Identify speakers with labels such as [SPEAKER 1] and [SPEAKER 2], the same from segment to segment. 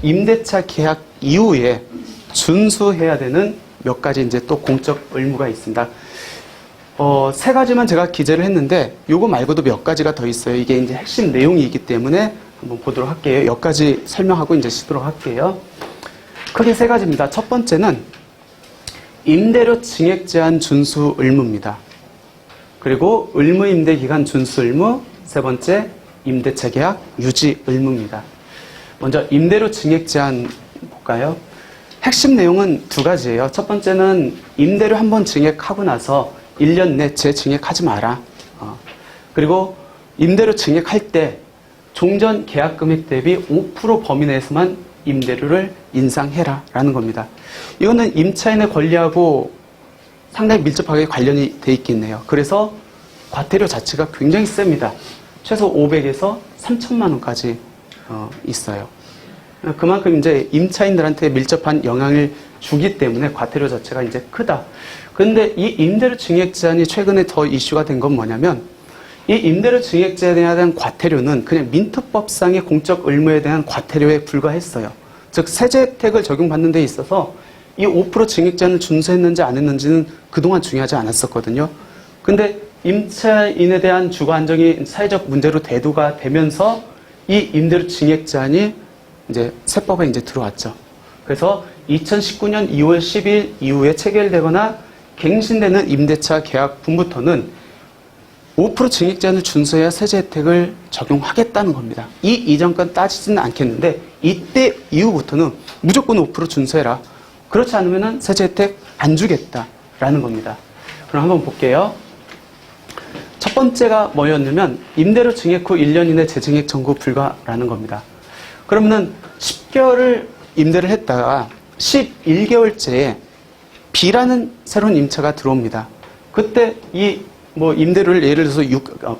[SPEAKER 1] 임대차 계약 이후에 준수해야 되는 몇 가지 이제 또 공적 의무가 있습니다. 세 가지만 제가 기재를 했는데 요거 말고도 몇 가지가 더 있어요. 이게 이제 핵심 내용이기 때문에 한번 보도록 할게요. 몇 가지 설명하고 이제 쉬도록 할게요. 크게 세 가지입니다. 첫 번째는 임대료 증액 제한 준수 의무입니다. 그리고 의무 임대 기간 준수 의무, 세 번째 임대차 계약 유지 의무입니다. 먼저 임대료 증액 제한 볼까요? 핵심 내용은 두 가지예요. 첫 번째는 임대료 한번 증액하고 나서 1년 내 재증액하지 마라. 그리고 임대료 증액할 때 종전 계약 금액 대비 5% 범위 내에서만 임대료를 인상해라 라는 겁니다. 이거는 임차인의 권리하고 상당히 밀접하게 관련이 돼 있겠네요. 그래서 과태료 자체가 굉장히 셉니다. 최소 500에서 3천만 원까지 있어요. 그만큼 이제 임차인들한테 밀접한 영향을 주기 때문에 과태료 자체가 이제 크다. 그런데 이 임대료 증액 제한이 최근에 더 이슈가 된 건 뭐냐면 이 임대료 증액 제한에 대한 과태료는 그냥 민특법상의 공적 의무에 대한 과태료에 불과했어요. 즉 세제 혜택을 적용받는 데 있어서 이 5% 증액 제한을 준수했는지 안 했는지는 그동안 중요하지 않았었거든요. 근데 임차인에 대한 주거 안정이 사회적 문제로 대두가 되면서 이 임대료 증액 제한이 이제 세법에 이제 들어왔죠. 그래서 2019년 2월 10일 이후에 체결되거나 갱신되는 임대차 계약분부터는 5% 증액 제한을 준수해야 세제 혜택을 적용하겠다는 겁니다. 이 이전까지 따지지는 않겠는데 이때 이후부터는 무조건 5% 준수해라. 그렇지 않으면 세제 혜택 안 주겠다라는 겁니다. 그럼 한번 볼게요. 첫 번째가 뭐였냐면 임대료 증액 후 1년 이내 재증액 청구 불가라는 겁니다. 그러면은 10개월을 임대를 했다가 11개월째에 B라는 새로운 임차가 들어옵니다. 그때 이 임대료를 예를 들어서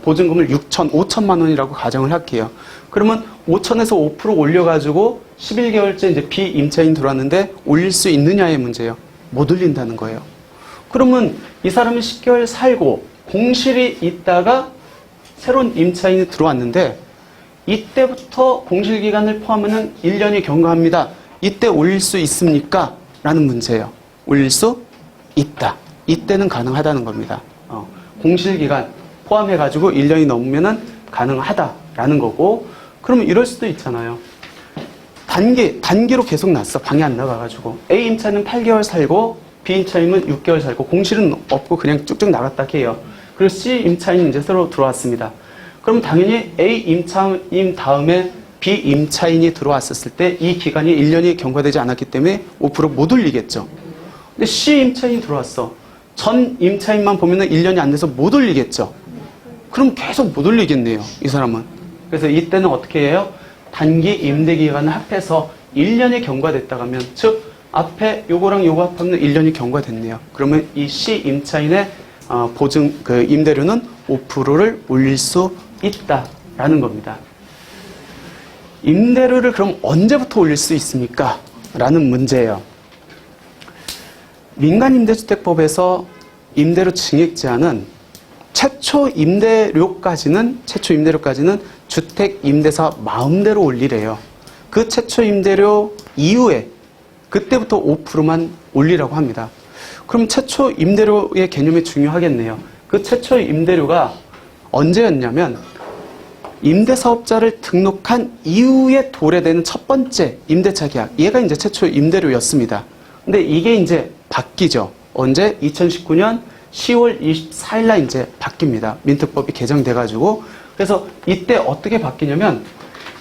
[SPEAKER 1] 보증금을 5천만 원이라고 가정을 할게요. 그러면 5천에서 5% 올려가지고 11개월째 이제 B 임차인 들어왔는데 올릴 수 있느냐의 문제예요. 못 올린다는 거예요. 그러면 이 사람이 10개월 살고 공실이 있다가 새로운 임차인이 들어왔는데 이때부터 공실기간을 포함하는 1년이 경과합니다. 이때 올릴 수 있습니까? 라는 문제예요. 올릴 수 있다. 이때는 가능하다는 겁니다. 공실기간 포함해가지고 1년이 넘으면 가능하다라는 거고, 그러면 이럴 수도 있잖아요. 단기로 계속 났어. 방에 안 나가가지고. A 임차인은 8개월 살고, B 임차인은 6개월 살고, 공실은 없고 그냥 쭉쭉 나갔다 해요. 그리고 C 임차인이 이제 새로 들어왔습니다. 그럼 당연히 A 임차인 다음에 B 임차인이 들어왔었을 때 이 기간이 1년이 경과되지 않았기 때문에 5% 못 올리겠죠. 근데 C 임차인이 들어왔어. 전 임차인만 보면은 1년이 안 돼서 못 올리겠죠. 그럼 계속 못 올리겠네요, 이 사람은. 그래서 이때는 어떻게 해요? 단기 임대 기간을 합해서 1년이 경과됐다고 하면, 즉 앞에 요거랑 요거 합하면 1년이 경과됐네요. 그러면 이 C 임차인의 보증 임대료는 5%를 올릴 수 있다라는 겁니다. 임대료를 그럼 언제부터 올릴 수 있습니까? 라는 문제예요. 민간임대주택법에서 임대료 증액 제한은 최초 임대료까지는 주택 임대사 마음대로 올리래요. 그 최초 임대료 이후에 그때부터 5%만 올리라고 합니다. 그럼 최초 임대료의 개념이 중요하겠네요. 그 최초 임대료가 언제였냐면 임대사업자를 등록한 이후에 도래되는 첫 번째 임대차 계약, 얘가 이제 최초 임대료였습니다. 근데 이게 이제 바뀌죠. 언제? 2019년 10월 24일 날 이제 바뀝니다. 민특법이 개정돼가지고. 그래서 이때 어떻게 바뀌냐면,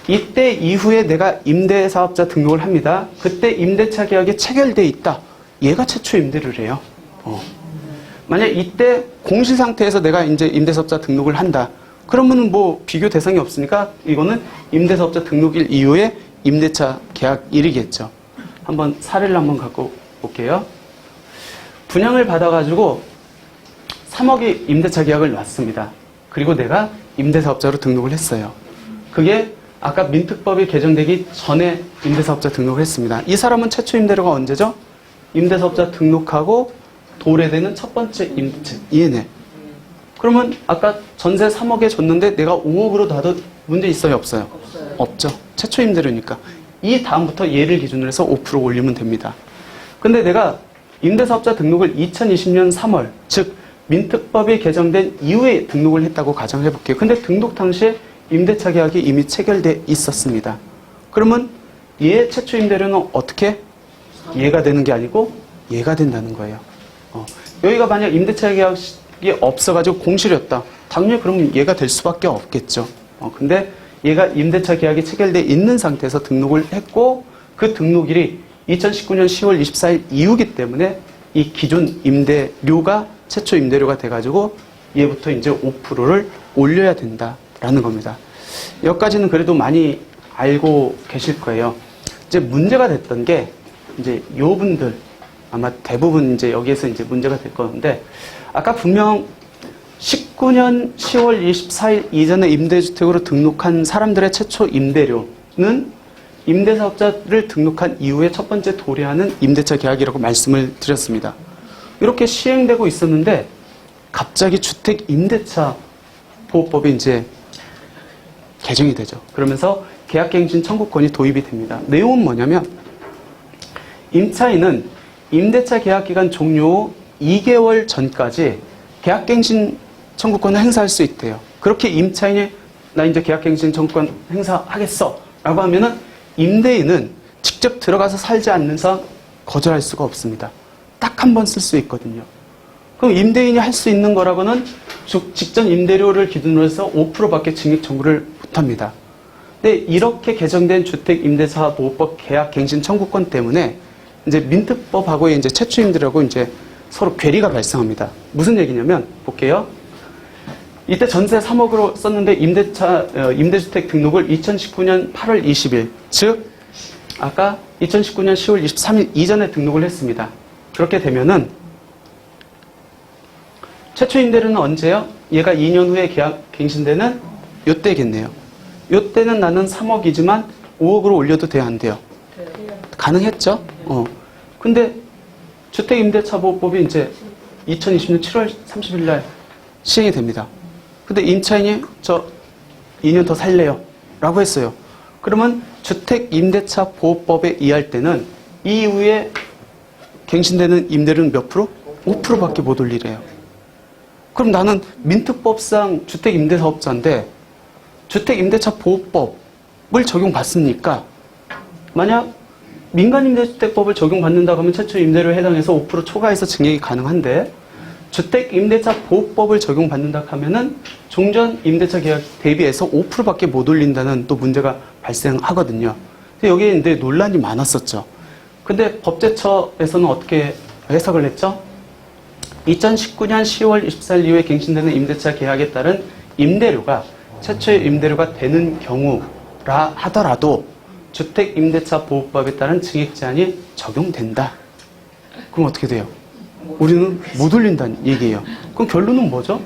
[SPEAKER 1] 이때 이후에 내가 임대사업자 등록을 합니다. 그때 임대차 계약이 체결돼 있다. 얘가 최초 임대료래요. 만약 이때 공실 상태에서 내가 이제 임대사업자 등록을 한다. 그러면은 비교 대상이 없으니까 이거는 임대사업자 등록일 이후에 임대차 계약일이겠죠. 한번 사례를 한번 갖고 볼게요. 분양을 받아가지고 3억이 임대차 계약을 놨습니다. 그리고 내가 임대사업자로 등록을 했어요. 그게 아까 민특법이 개정되기 전에 임대사업자 등록을 했습니다. 이 사람은 최초 임대료가 언제죠? 임대사업자 등록하고 도래되는 첫 번째 임대. 이해네. 그러면 아까 전세 3억에 줬는데 내가 5억으로 놔도 문제 있어요, 없어요? 없어요. 없죠. 최초 임대료니까. 이 다음부터 얘를 기준으로 해서 5% 올리면 됩니다. 근데 내가 임대사업자 등록을 2020년 3월, 즉 민특법이 개정된 이후에 등록을 했다고 가정해 볼게요. 근데 등록 당시에 임대차 계약이 이미 체결돼 있었습니다. 그러면 얘 최초 임대료는 어떻게? 얘가 되는 게 아니고 얘가 된다는 거예요. 여기가 만약 임대차 계약이 없어가지고 공실이었다. 당연히 그러면 얘가 될 수밖에 없겠죠. 근데 얘가 임대차 계약이 체결돼 있는 상태에서 등록을 했고 그 등록일이 2019년 10월 24일 이후기 때문에 이 기존 임대료가 최초 임대료가 돼가지고 얘부터 이제 5%를 올려야 된다라는 겁니다. 여기까지는 그래도 많이 알고 계실 거예요. 이제 문제가 됐던 게 이제 요 분들 아마 대부분 이제 여기에서 이제 문제가 될 건데 아까 분명 19년 10월 24일 이전에 임대주택으로 등록한 사람들의 최초 임대료는 임대사업자를 등록한 이후에 첫 번째 도래하는 임대차 계약이라고 말씀을 드렸습니다. 이렇게 시행되고 있었는데 갑자기 주택임대차 보호법이 이제 개정이 되죠. 그러면서 계약갱신 청구권이 도입이 됩니다. 내용은 뭐냐면 임차인은 임대차 계약기간 종료 후 2개월 전까지 계약갱신 청구권을 행사할 수 있대요. 그렇게 임차인이 나 이제 계약갱신 청구권 행사하겠어 라고 하면은 임대인은 직접 들어가서 살지 않는 이상 거절할 수가 없습니다. 딱 한 번 쓸 수 있거든요. 그럼 임대인이 할 수 있는 거라고는 직전 임대료를 기준으로 해서 5%밖에 증액 청구를 못합니다. 근데 이렇게 개정된 주택임대차보호법 계약갱신 청구권 때문에 이제 민특법하고 이제 최초 임대료하고 이제 서로 괴리가 발생합니다. 무슨 얘기냐면 볼게요. 이때 전세 3억으로 썼는데 임대주택 등록을 2019년 8월 20일, 즉 아까 2019년 10월 23일 이전에 등록을 했습니다. 그렇게 되면은 최초 임대료는 언제요? 얘가 2년 후에 계약 갱신되는 요때겠네요. 요때는 나는 3억이지만 5억으로 올려도 돼요, 안 돼요? 가능했죠? 근데 주택임대차보호법이 이제 2020년 7월 30일 날 시행이 됩니다. 근데 임차인이 저 2년 더 살래요 라고 했어요. 그러면 주택임대차보호법에 의할 때는 이후에 갱신되는 임대료는 몇 프로? 5%밖에 못 올리래요. 그럼 나는 민특법상 주택임대사업자인데 주택임대차보호법을 적용받습니까? 만약 민간임대주택법을 적용받는다고 하면 최초 임대료에 해당해서 5% 초과해서 증액이 가능한데 주택임대차보호법을 적용받는다고 하면은 종전 임대차 계약 대비해서 5%밖에 못 올린다는 또 문제가 발생하거든요. 여기에 이제 논란이 많았었죠. 근데 법제처에서는 어떻게 해석을 했죠? 2019년 10월 24일 이후에 갱신되는 임대차 계약에 따른 임대료가 최초의 임대료가 되는 경우라 하더라도 주택임대차보호법에 따른 증액 제한이 적용된다. 그럼 어떻게 돼요? 우리는 못 올린다는 얘기예요. 그럼 결론은 뭐죠?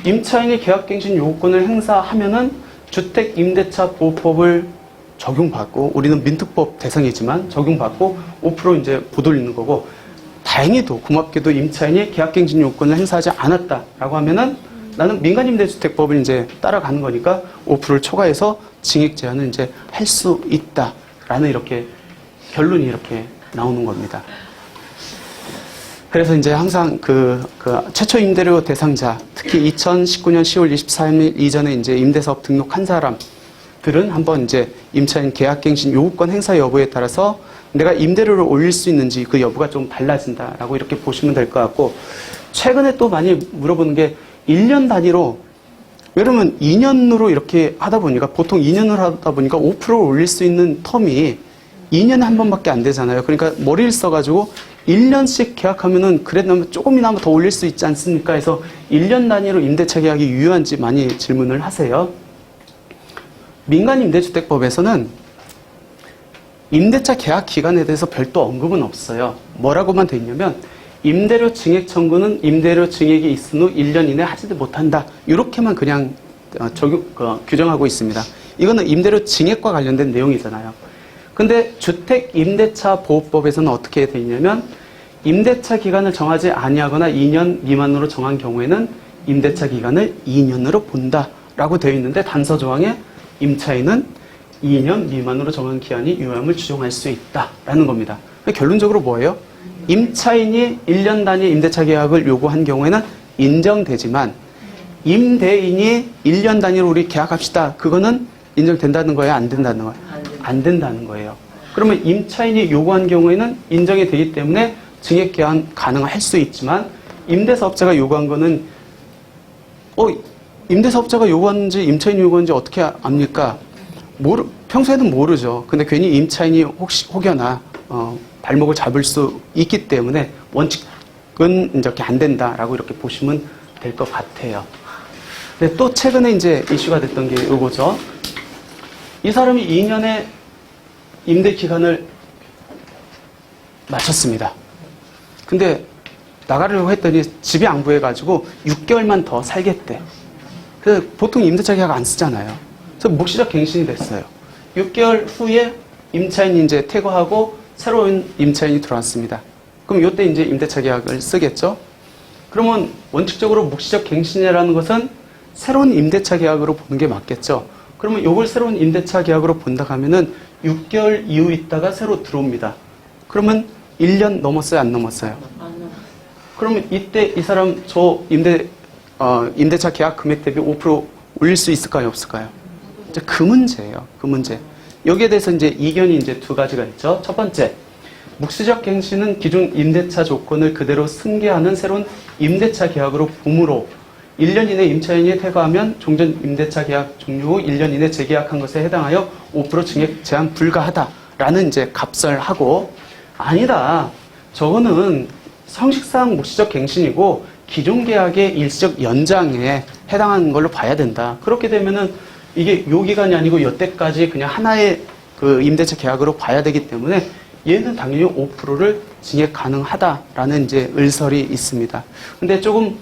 [SPEAKER 1] 임차인이 계약갱신 요구권을 행사하면은 주택임대차보호법을 적용받고 우리는 민특법 대상이지만 적용받고 5% 이제 못 올리는 거고 다행히도 고맙게도 임차인이 계약갱신 요구권을 행사하지 않았다라고 하면은 나는 민간임대주택법을 이제 따라가는 거니까 5%를 초과해서 증액 제한을 이제 할 수 있다라는 이렇게 결론이 이렇게 나오는 겁니다. 그래서 이제 항상 그 최초 임대료 대상자, 특히 2019년 10월 24일 이전에 이제 임대사업 등록한 사람들은 한번 이제 임차인 계약갱신 요구권 행사 여부에 따라서 내가 임대료를 올릴 수 있는지 그 여부가 좀 달라진다라고 이렇게 보시면 될 것 같고 최근에 또 많이 물어보는 게 1년 단위로 왜냐면 2년으로 이렇게 하다 보니까 보통 2년으로 하다 보니까 5%를 올릴 수 있는 텀이 2년에 한 번밖에 안 되잖아요. 그러니까 머리를 써가지고 1년씩 계약하면은 그래도 조금이나마 더 올릴 수 있지 않습니까? 해서 1년 단위로 임대차 계약이 유효한지 많이 질문을 하세요. 민간임대주택법에서는 임대차 계약 기간에 대해서 별도 언급은 없어요. 뭐라고만 돼 있냐면 임대료 증액 청구는 임대료 증액이 있은 후 1년 이내 하지도 못한다. 이렇게만 그냥 규정하고 있습니다. 이거는 임대료 증액과 관련된 내용이잖아요. 근데 주택임대차보호법에서는 어떻게 돼 있냐면 임대차 기간을 정하지 아니하거나 2년 미만으로 정한 경우에는 임대차 기간을 2년으로 본다라고 되어 있는데 단서 조항에 임차인은 2년 미만으로 정한 기한이 유효함을 주종할 수 있다라는 겁니다. 결론적으로 뭐예요? 임차인이 1년 단위 임대차 계약을 요구한 경우에는 인정되지만 임대인이 1년 단위로 우리 계약합시다. 그거는 인정된다는 거예요? 안 된다는 거예요? 안 된다는 거예요. 그러면 임차인이 요구한 경우에는 인정이 되기 때문에 증액 계약 가능할 수 있지만 임대사업자가 요구한 거는 임대사업자가 요구하는지 임차인이 요구하는지 어떻게 압니까? 평소에는 모르죠. 근데 괜히 임차인이 혹여나 발목을 잡을 수 있기 때문에 원칙은 이렇게 안 된다라고 이렇게 보시면 될 것 같아요. 근데 또 최근에 이제 이슈가 됐던 게 이거죠. 이 사람이 2년의 임대 기간을 마쳤습니다. 근데 나가려고 했더니 집이 안 구해가지고 6개월만 더 살겠대. 그래서 보통 임대차 계약 안 쓰잖아요. 그래서 묵시적 갱신이 됐어요. 6개월 후에 임차인이 이제 퇴거하고 새로운 임차인이 들어왔습니다. 그럼 이때 이제 임대차 계약을 쓰겠죠? 그러면 원칙적으로 묵시적 갱신이라는 것은 새로운 임대차 계약으로 보는 게 맞겠죠? 그러면 이걸 새로운 임대차 계약으로 본다 하면은 6개월 이후 있다가 새로 들어옵니다. 그러면 1년 넘었어요? 안 넘었어요? 그러면 이때 이 사람 임대차 계약 금액 대비 5% 올릴 수 있을까요? 없을까요? 이제 그 문제예요. 그 문제. 여기에 대해서 이제 이견이 이제 두 가지가 있죠. 첫 번째, 묵시적 갱신은 기존 임대차 조건을 그대로 승계하는 새로운 임대차 계약으로 보므로 1년 이내 임차인이 퇴거하면 종전 임대차 계약 종료 후 1년 이내 재계약한 것에 해당하여 5% 증액 제한 불가하다라는 이제 갑설하고, 아니다. 저거는 형식상 묵시적 갱신이고 기존 계약의 일시적 연장에 해당하는 걸로 봐야 된다. 그렇게 되면은 이게 요 기간이 아니고 여태까지 그냥 하나의 그 임대차 계약으로 봐야 되기 때문에 얘는 당연히 5%를 증액 가능하다라는 이제 의설이 있습니다. 근데 좀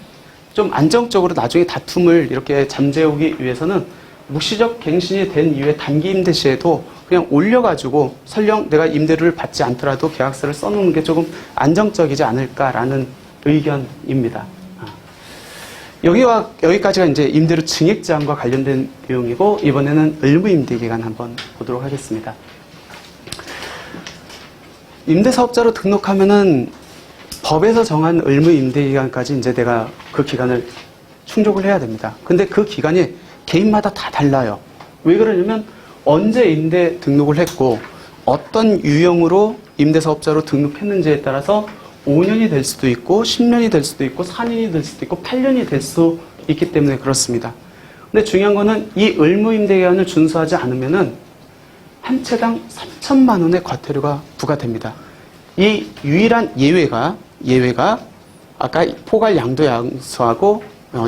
[SPEAKER 1] 안정적으로 나중에 다툼을 이렇게 잠재우기 위해서는 묵시적 갱신이 된 이후에 단기 임대 시에도 그냥 올려가지고 설령 내가 임대료를 받지 않더라도 계약서를 써놓는 게 조금 안정적이지 않을까라는 의견입니다. 여기까지가 이제 임대료 증액 제한과 관련된 내용이고, 이번에는 의무임대 기간 한번 보도록 하겠습니다. 임대사업자로 등록하면은 법에서 정한 의무임대 기간까지 이제 내가 그 기간을 충족을 해야 됩니다. 근데 그 기간이 개인마다 다 달라요. 왜 그러냐면 언제 임대 등록을 했고 어떤 유형으로 임대사업자로 등록했는지에 따라서 5년이 될 수도 있고 10년이 될 수도 있고 4년이 될 수도 있고 8년이 될 수 있기 때문에 그렇습니다. 근데 중요한 거는 이 의무임대기간을 준수하지 않으면은 한 채당 3천만 원의 과태료가 부과됩니다. 이 유일한 예외가 아까 포괄 양도 양수하고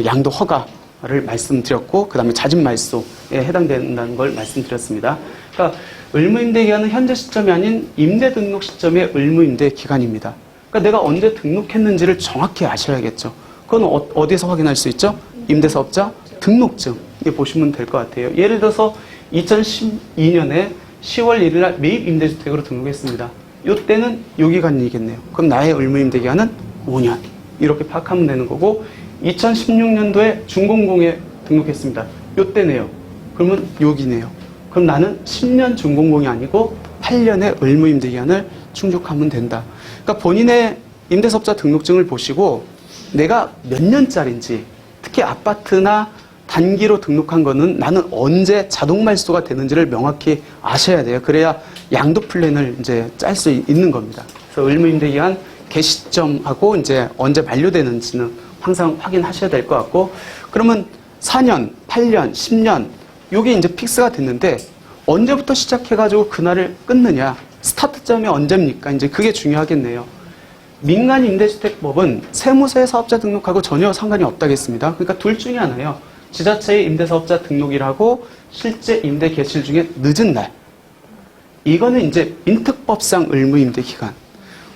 [SPEAKER 1] 양도 허가를 말씀드렸고, 그 다음에 잦은 말소에 해당된다는 걸 말씀드렸습니다. 그러니까 의무임대기간은 현재 시점이 아닌 임대 등록 시점의 의무임대 기간입니다. 그러니까 내가 언제 등록했는지를 정확히 아셔야겠죠. 그건 어디서 확인할 수 있죠? 임대사업자 등록증. 이게 보시면 될 것 같아요. 예를 들어서 2012년에 10월 1일 날 매입 임대주택으로 등록했습니다. 이때는 요 기간이겠네요. 그럼 나의 의무임대 기간은 5년. 이렇게 파악하면 되는 거고, 2016년도에 준공공에 등록했습니다. 요때네요. 그러면 여기네요. 그럼 나는 10년 준공공이 아니고 8년의 의무임대 기간을 충족하면 된다. 그러니까 본인의 임대사업자 등록증을 보시고 내가 몇 년짜리인지, 특히 아파트나 단기로 등록한 거는 나는 언제 자동 말소가 되는지를 명확히 아셔야 돼요. 그래야 양도 플랜을 이제 짤 수 있는 겁니다. 그래서 의무임대 기간 개시점하고 이제 언제 만료되는지는 항상 확인하셔야 될 것 같고, 그러면 4년, 8년, 10년 요게 이제 픽스가 됐는데 언제부터 시작해가지고 그날을 끊느냐, 스타트점이 언제입니까? 이제 그게 중요하겠네요. 민간임대주택법은 세무서에 사업자 등록하고 전혀 상관이 없다겠습니다. 그러니까 둘 중에 하나예요. 지자체의 임대사업자 등록이라고 실제 임대 개시 중에 늦은 날. 이거는 이제 민특법상 의무임대 기간.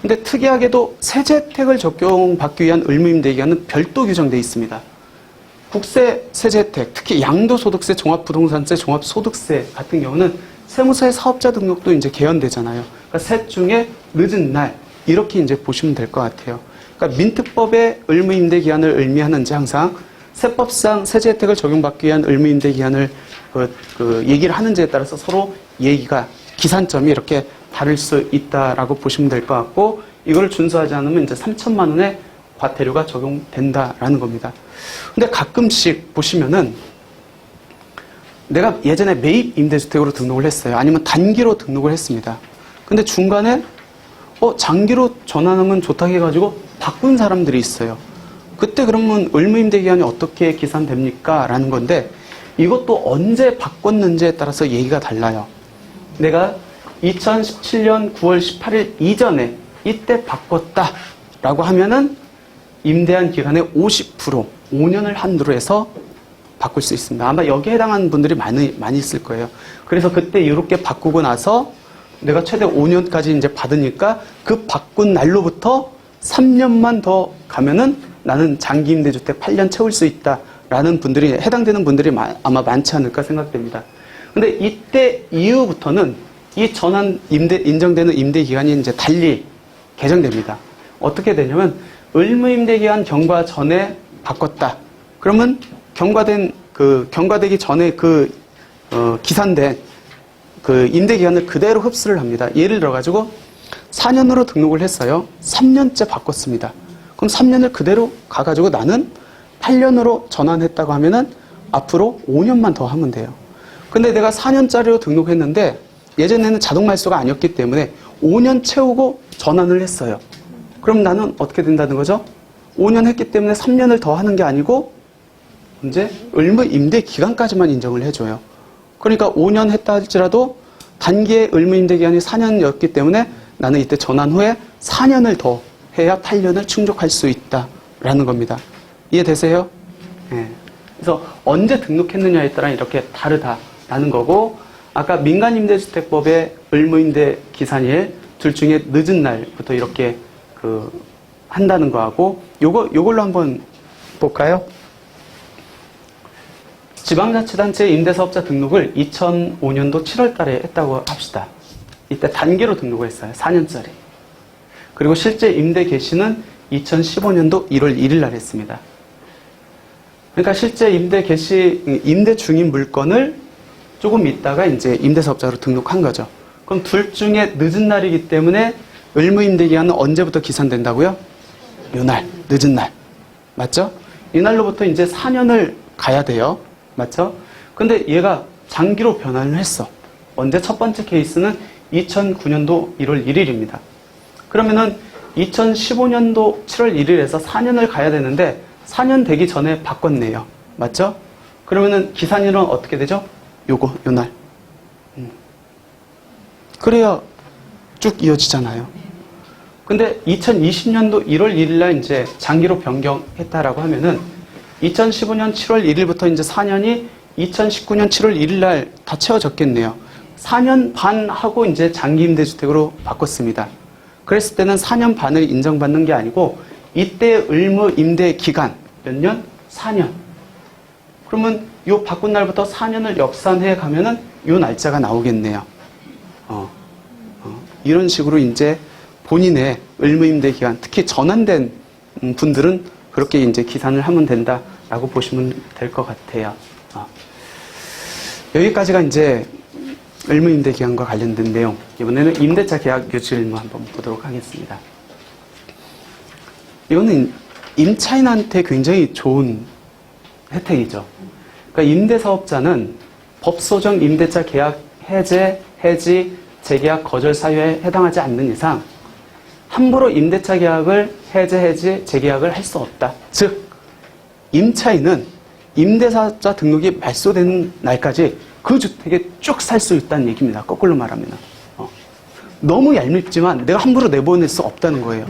[SPEAKER 1] 근데 특이하게도 세제혜택을 적용받기 위한 의무임대 기간은 별도 규정되어 있습니다. 국세 세제혜택, 특히 양도소득세, 종합부동산세, 종합소득세 같은 경우는 세무서의 사업자 등록도 이제 개헌되잖아요. 그러니까 셋 중에 늦은 날, 이렇게 이제 보시면 될 것 같아요. 그러니까 민특법의 의무임대 기한을 의미하는지 항상 세법상 세제 혜택을 적용받기 위한 의무임대 기한을 얘기를 하는지에 따라서 서로 얘기가 기산점이 이렇게 다를 수 있다라고 보시면 될 것 같고, 이걸 준수하지 않으면 이제 3천만 원의 과태료가 적용된다라는 겁니다. 근데 가끔씩 보시면은 내가 예전에 매입 임대주택으로 등록을 했어요. 아니면 단기로 등록을 했습니다. 근데 중간에 장기로 전환하면 좋다고 해가지고 바꾼 사람들이 있어요. 그때 그러면 의무임대기간이 어떻게 기산됩니까? 라는 건데, 이것도 언제 바꿨는지에 따라서 얘기가 달라요. 내가 2017년 9월 18일 이전에 이때 바꿨다라고 하면은 임대한 기간의 50%, 5년을 한도로 해서 바꿀 수 있습니다. 아마 여기에 해당하는 분들이 많이 있을 거예요. 그래서 그때 이렇게 바꾸고 나서 내가 최대 5년까지 이제 받으니까 그 바꾼 날로부터 3년만 더 가면은 나는 장기 임대주택 8년 채울 수 있다라는 분들이, 해당되는 분들이 아마 많지 않을까 생각됩니다. 근데 이때 이후부터는 이 전환 인정되는 임대 기간이 이제 달리 개정됩니다. 어떻게 되냐면, 의무임대기간 경과 전에 바꿨다. 그러면 경과되기 전에 기산된 임대기간을 그대로 흡수를 합니다. 예를 들어가지고 4년으로 등록을 했어요. 3년째 바꿨습니다. 그럼 3년을 그대로 가가지고 나는 8년으로 전환했다고 하면은 앞으로 5년만 더 하면 돼요. 근데 내가 4년짜리로 등록했는데 예전에는 자동 말소가 아니었기 때문에 5년 채우고 전환을 했어요. 그럼 나는 어떻게 된다는 거죠? 5년 했기 때문에 3년을 더 하는 게 아니고 이제 의무 임대 기간까지만 인정을 해줘요. 그러니까 5년 했다 할지라도 단기의 의무 임대 기간이 4년이었기 때문에 나는 이때 전환 후에 4년을 더 해야 8년을 충족할 수 있다라는 겁니다. 이해되세요? 네. 그래서 언제 등록했느냐에 따라 이렇게 다르다라는 거고, 아까 민간임대주택법의 의무임대 기산일 둘 중에 늦은 날부터 이렇게 한다는 거하고, 요걸로 한번 볼까요? 지방자치단체 임대사업자 등록을 2005년도 7월 달에 했다고 합시다. 이때 단기로 등록을 했어요. 4년짜리. 그리고 실제 임대 개시는 2015년도 1월 1일 날 했습니다. 그러니까 실제 임대 중인 물건을 조금 있다가 이제 임대사업자로 등록한 거죠. 그럼 둘 중에 늦은 날이기 때문에 의무임대기간은 언제부터 기산된다고요? 요날, 늦은 날. 맞죠? 이날로부터 이제 4년을 가야 돼요. 맞죠? 근데 얘가 장기로 변환을 했어. 언제? 첫 번째 케이스는 2009년도 1월 1일입니다. 그러면은 2015년도 7월 1일에서 4년을 가야 되는데 4년 되기 전에 바꿨네요. 맞죠? 그러면은 기산일은 어떻게 되죠? 요날. 그래야 쭉 이어지잖아요. 근데 2020년도 1월 1일 날 이제 장기로 변경했다라고 하면은 2015년 7월 1일부터 이제 4년이 2019년 7월 1일 날 다 채워졌겠네요. 4년 반 하고 이제 장기 임대주택으로 바꿨습니다. 그랬을 때는 4년 반을 인정받는 게 아니고 이때 의무 임대 기간 몇 년? 4년. 그러면 요 바꾼 날부터 4년을 역산해 가면은 요 날짜가 나오겠네요. 이런 식으로 이제 본인의 의무 임대 기간, 특히 전환된 분들은 그렇게 이제 기산을 하면 된다라고 보시면 될 것 같아요. 여기까지가 이제 의무 임대 기간과 관련된 내용. 이번에는 임대차 계약 유지 의무 한번 보도록 하겠습니다. 이거는 임차인한테 굉장히 좋은 혜택이죠. 그러니까 임대사업자는 법소정 임대차 계약 해제, 해지, 재계약 거절 사유에 해당하지 않는 이상 함부로 임대차 계약을 해제, 해지, 재계약을 할 수 없다. 즉, 임차인은 임대사업자 등록이 말소되는 날까지 그 주택에 쭉 살 수 있다는 얘기입니다. 거꾸로 말하면. 너무 얄밉지만 내가 함부로 내보낼 수 없다는 거예요.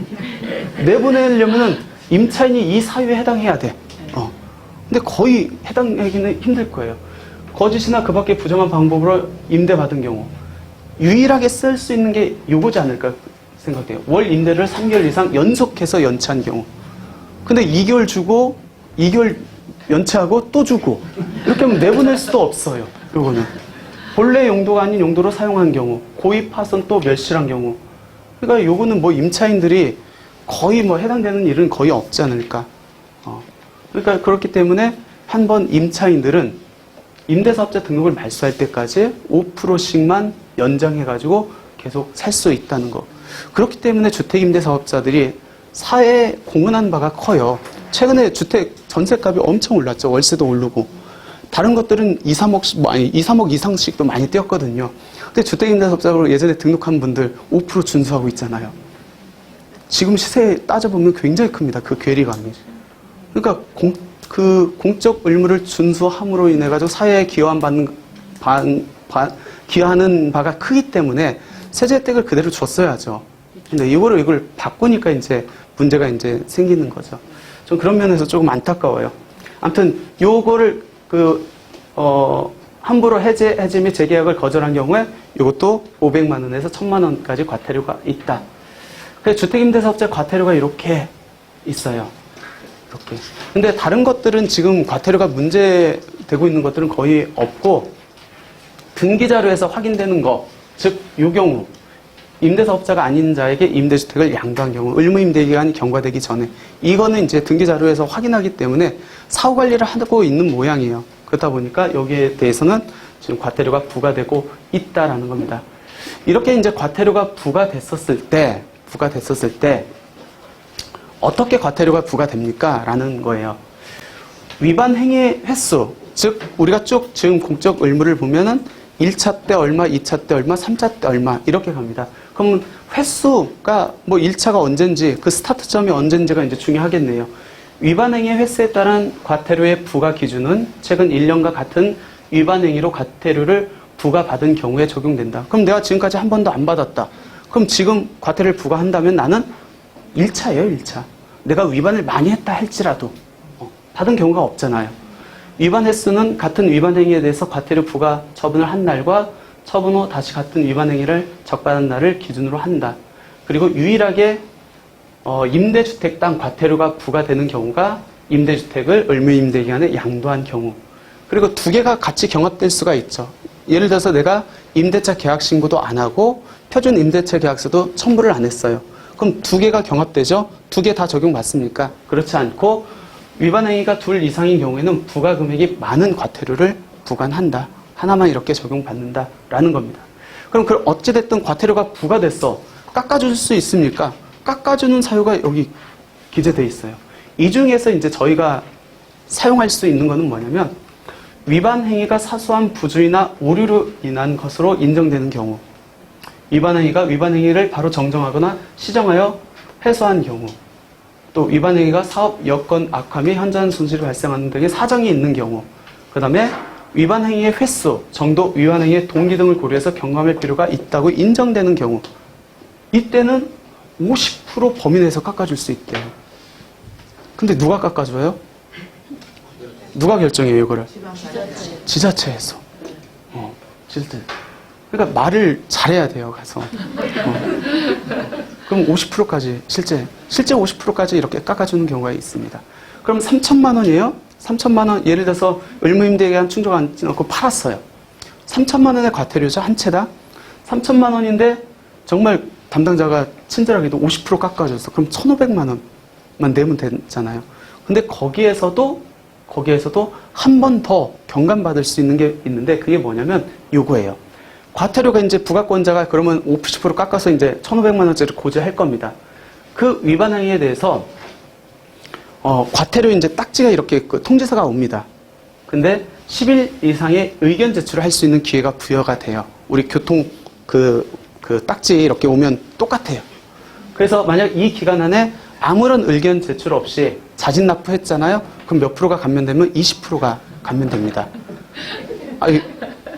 [SPEAKER 1] 내보내려면 임차인이 이 사유에 해당해야 돼. 근데 거의 해당하기는 힘들 거예요. 거짓이나 그 밖에 부정한 방법으로 임대받은 경우 유일하게 쓸 수 있는 게 요거지 않을까 생각돼요. 월 임대를 3개월 이상 연속해서 연체한 경우. 근데 2개월 주고 2개월 연체하고 또 주고 이렇게 하면 내보낼 수도 없어요. 요거는 본래 용도가 아닌 용도로 사용한 경우, 고의 파손 또 멸실한 경우. 그러니까 요거는 뭐 임차인들이 거의 뭐 해당되는 일은 거의 없지 않을까. 그러니까 그렇기 때문에 한번 임차인들은 임대사업자 등록을 말소할 때까지 5%씩만 연장해가지고 계속 살 수 있다는 거. 그렇기 때문에 주택임대사업자들이 사회에 공헌한 바가 커요. 최근에 주택 전세값이 엄청 올랐죠. 월세도 오르고. 다른 것들은 2, 3억 이상씩도 많이 뛰었거든요. 근데 주택임대사업자로 예전에 등록한 분들 5% 준수하고 있잖아요. 지금 시세 따져보면 굉장히 큽니다. 그 괴리감이. 그러니까 공적 의무를 준수함으로 인해 가지고 사회에 기여하는 바가 크기 때문에 세제 혜택을 그대로 줬어야죠. 근데 이걸 바꾸니까 이제 문제가 이제 생기는 거죠. 좀 그런 면에서 조금 안타까워요. 아무튼 요거를 함부로 해지 및 재계약을 거절한 경우에 이것도 500만 원에서 1000만 원까지 과태료가 있다. 그래서 주택임대사업자 과태료가 이렇게 있어요. 이렇게. 근데 다른 것들은 지금 과태료가 문제되고 있는 것들은 거의 없고, 등기자료에서 확인되는 거, 즉, 요 경우, 임대사업자가 아닌 자에게 임대주택을 양도한 경우, 의무임대기간이 경과되기 전에, 이거는 이제 등기자료에서 확인하기 때문에 사후관리를 하고 있는 모양이에요. 그렇다 보니까 여기에 대해서는 지금 과태료가 부과되고 있다라는 겁니다. 이렇게 이제 과태료가 부과됐었을 때, 어떻게 과태료가 부과됩니까? 라는 거예요. 위반 행위의 횟수, 즉 우리가 쭉 지금 공적 의무를 보면은 1차 때 얼마, 2차 때 얼마, 3차 때 얼마 이렇게 갑니다. 그럼 횟수가 뭐 1차가 언젠지, 그 스타트점이 언젠지가 이제 중요하겠네요. 위반 행위의 횟수에 따른 과태료의 부과 기준은 최근 1년과 같은 위반 행위로 과태료를 부과받은 경우에 적용된다. 그럼 내가 지금까지 한 번도 안 받았다. 그럼 지금 과태료를 부과한다면 나는 1차예요, 1차. 내가 위반을 많이 했다 할지라도 받은 경우가 없잖아요. 위반 횟수는 같은 위반 행위에 대해서 과태료 부과 처분을 한 날과 처분 후 다시 같은 위반 행위를 적발한 날을 기준으로 한다. 그리고 유일하게 임대주택당 과태료가 부과되는 경우가 임대주택을 의무임대기간에 양도한 경우. 그리고 두 개가 같이 경합될 수가 있죠. 예를 들어서 내가 임대차 계약 신고도 안 하고 표준 임대차 계약서도 첨부를 안 했어요. 그럼 두 개가 경합되죠? 두 개 다 적용받습니까? 그렇지 않고 위반 행위가 둘 이상인 경우에는 부과 금액이 많은 과태료를 부과한다. 하나만 이렇게 적용받는다라는 겁니다. 그럼 어찌됐든 과태료가 부과됐어. 깎아줄 수 있습니까? 깎아주는 사유가 여기 기재되어 있어요. 이 중에서 이제 저희가 사용할 수 있는 것은 뭐냐면 위반 행위가 사소한 부주의나 오류로 인한 것으로 인정되는 경우, 위반 행위가 위반 행위를 바로 정정하거나 시정하여 해소한 경우, 또 위반 행위가 사업 여건 악화 및 현저한 손실이 발생하는 등의 사정이 있는 경우, 그 다음에 위반 행위의 횟수, 정도, 위반 행위의 동기 등을 고려해서 경감할 필요가 있다고 인정되는 경우, 이때는 50% 범위 내에서 깎아줄 수 있대요. 근데 누가 깎아줘요? 누가 결정해요, 이거를? 지자체에서. 지자체. 그러니까 말을 잘해야 돼요, 가서. 그럼 50%까지, 실제 50%까지 이렇게 깎아주는 경우가 있습니다. 그럼 3천만 원이에요? 3천만 원, 예를 들어서 의무임대기간 충족 안 넣고 팔았어요. 3천만 원의 과태료죠, 한 채당. 3천만 원인데 정말 담당자가 친절하게도 50% 깎아줬어. 그럼 1,500만 원만 내면 되잖아요. 근데 거기에서도 한 번 더 경감받을 수 있는 게 있는데 그게 뭐냐면 요거예요. 과태료가 이제 부가권자가 그러면 50% 깎아서 이제 1,500만 원짜리 고지할 겁니다. 그 위반 행위에 대해서 과태료 이제 딱지가 이렇게 통지서가 옵니다. 근데 10일 이상의 의견 제출을 할 수 있는 기회가 부여가 돼요. 우리 교통 그 딱지 이렇게 오면 똑같아요. 그래서 만약 이 기간 안에 아무런 의견 제출 없이 자진 납부했잖아요. 그럼 몇 프로가 감면되면 20%가 감면됩니다.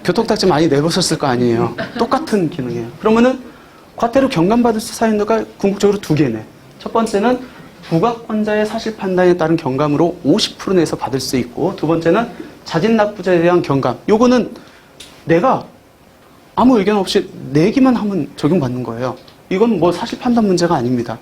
[SPEAKER 1] 교통딱지 많이 내보셨을 거 아니에요. 똑같은 기능이에요. 그러면은 과태료 경감받을 사유가 궁극적으로 두 개네. 첫 번째는 부가권자의 사실 판단에 따른 경감으로 50% 내에서 받을 수 있고, 두 번째는 자진 납부자에 대한 경감. 요거는 내가 아무 의견 없이 내기만 하면 적용받는 거예요. 이건 뭐 사실 판단 문제가 아닙니다.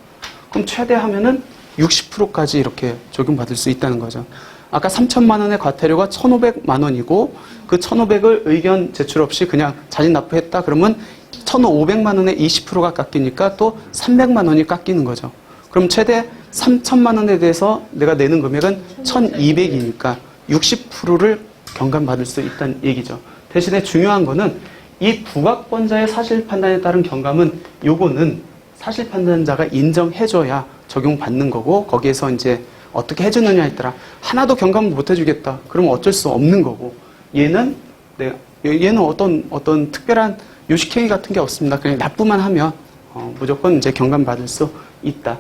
[SPEAKER 1] 그럼 최대 하면은 60%까지 이렇게 적용받을 수 있다는 거죠. 아까 3천만 원의 과태료가 1,500만 원이고 그 1,500을 의견 제출 없이 그냥 자진 납부했다 그러면 1,500만 원에 20%가 깎이니까 또 300만 원이 깎이는 거죠. 그럼 최대 3천만 원에 대해서 내가 내는 금액은 1,200이니까 60%를 경감받을 수 있다는 얘기죠. 대신에 중요한 거는 이 부가권자의 사실 판단에 따른 경감은 요거는 사실 판단자가 인정해줘야 적용받는 거고 거기에서 이제 어떻게 해주느냐에 따라 하나도 경감을 못 해주겠다. 그러면 어쩔 수 없는 거고 얘는 어떤 특별한 요식행위 같은 게 없습니다. 그냥 납부만 하면 무조건 이제 경감받을 수 있다.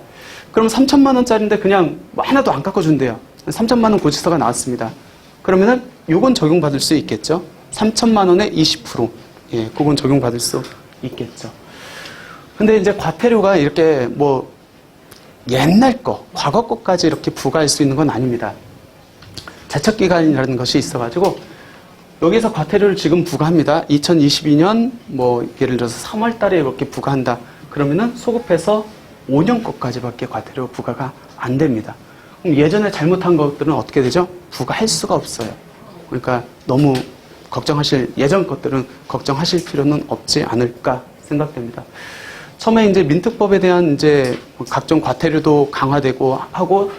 [SPEAKER 1] 그럼 3천만 원짜리인데 그냥 뭐 하나도 안 깎아준대요. 3천만 원 고지서가 나왔습니다. 그러면은 요건 적용받을 수 있겠죠. 3천만 원에 20%. 예, 그건 적용받을 수 있겠죠. 근데 이제 과태료가 이렇게 뭐 옛날 거, 과거 거까지 이렇게 부과할 수 있는 건 아닙니다. 제척기간이라는 것이 있어가지고 여기서 과태료를 지금 부과합니다. 2022년 뭐 예를 들어서 3월 달에 이렇게 부과한다. 그러면은 소급해서 5년 것까지밖에 과태료 부과가 안 됩니다. 그럼 예전에 잘못한 것들은 어떻게 되죠? 부과할 수가 없어요. 그러니까 너무 예전 것들은 걱정하실 필요는 없지 않을까 생각됩니다. 처음에 이제 민특법에 대한 이제 각종 과태료도 강화되고 하고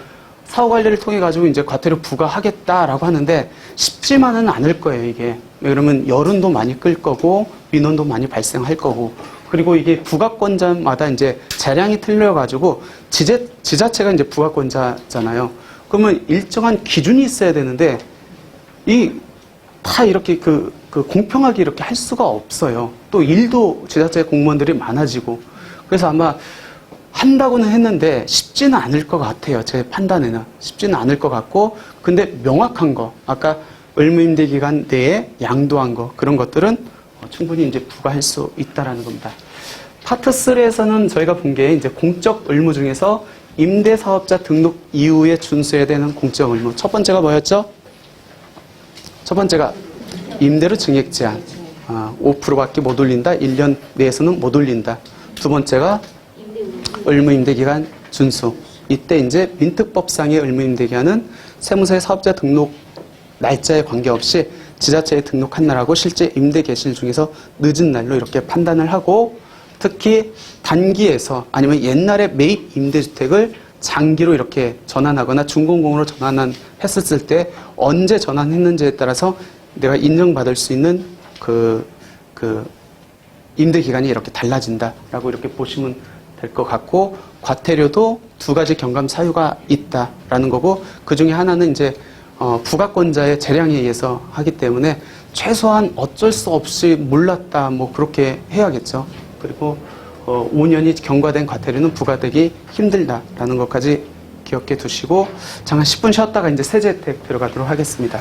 [SPEAKER 1] 사후 관리를 통해 가지고 이제 과태료 부과하겠다라고 하는데 쉽지만은 않을 거예요, 이게. 그러면 여론도 많이 끌 거고 민원도 많이 발생할 거고 그리고 이게 부가권자마다 이제 재량이 틀려 가지고 지자체가 이제 부가권자잖아요. 그러면 일정한 기준이 있어야 되는데 다 이렇게 공평하게 이렇게 할 수가 없어요. 또 일도 지자체 공무원들이 많아지고 그래서 아마 한다고는 했는데 쉽지는 않을 것 같아요. 제 판단에는 쉽지는 않을 것 같고 근데 명확한 거 아까 의무임대 기간 내에 양도한 거 그런 것들은 충분히 이제 부과할 수 있다라는 겁니다. 파트 3에서는 저희가 본 게 이제 공적 의무 중에서 임대사업자 등록 이후에 준수해야 되는 공적 의무. 첫 번째가 뭐였죠? 첫 번째가 임대료 증액 제한. 5%밖에 못 올린다. 1년 내에서는 못 올린다. 두 번째가 의무임대기간 준수. 이때 이제 민특법상의 의무임대기간은 세무서의 사업자 등록 날짜에 관계없이 지자체에 등록한 날하고 실제 임대 개시일 중에서 늦은 날로 이렇게 판단을 하고 특히 단기에서 아니면 옛날에 매입 임대주택을 장기로 이렇게 전환하거나 준공공으로 전환했었을 때 언제 전환했는지에 따라서 내가 인정받을 수 있는 그 임대 기간이 이렇게 달라진다라고 이렇게 보시면 될 것 같고 과태료도 두 가지 경감 사유가 있다라는 거고 그 중에 하나는 이제 부가권자의 재량에 의해서 하기 때문에 최소한 어쩔 수 없이 몰랐다 뭐 그렇게 해야겠죠. 그리고 5년이 경과된 과태료는 부과되기 힘들다라는 것까지 기억해 두시고 잠깐 10분 쉬었다가 이제 세제 혜택 들어가도록 하겠습니다.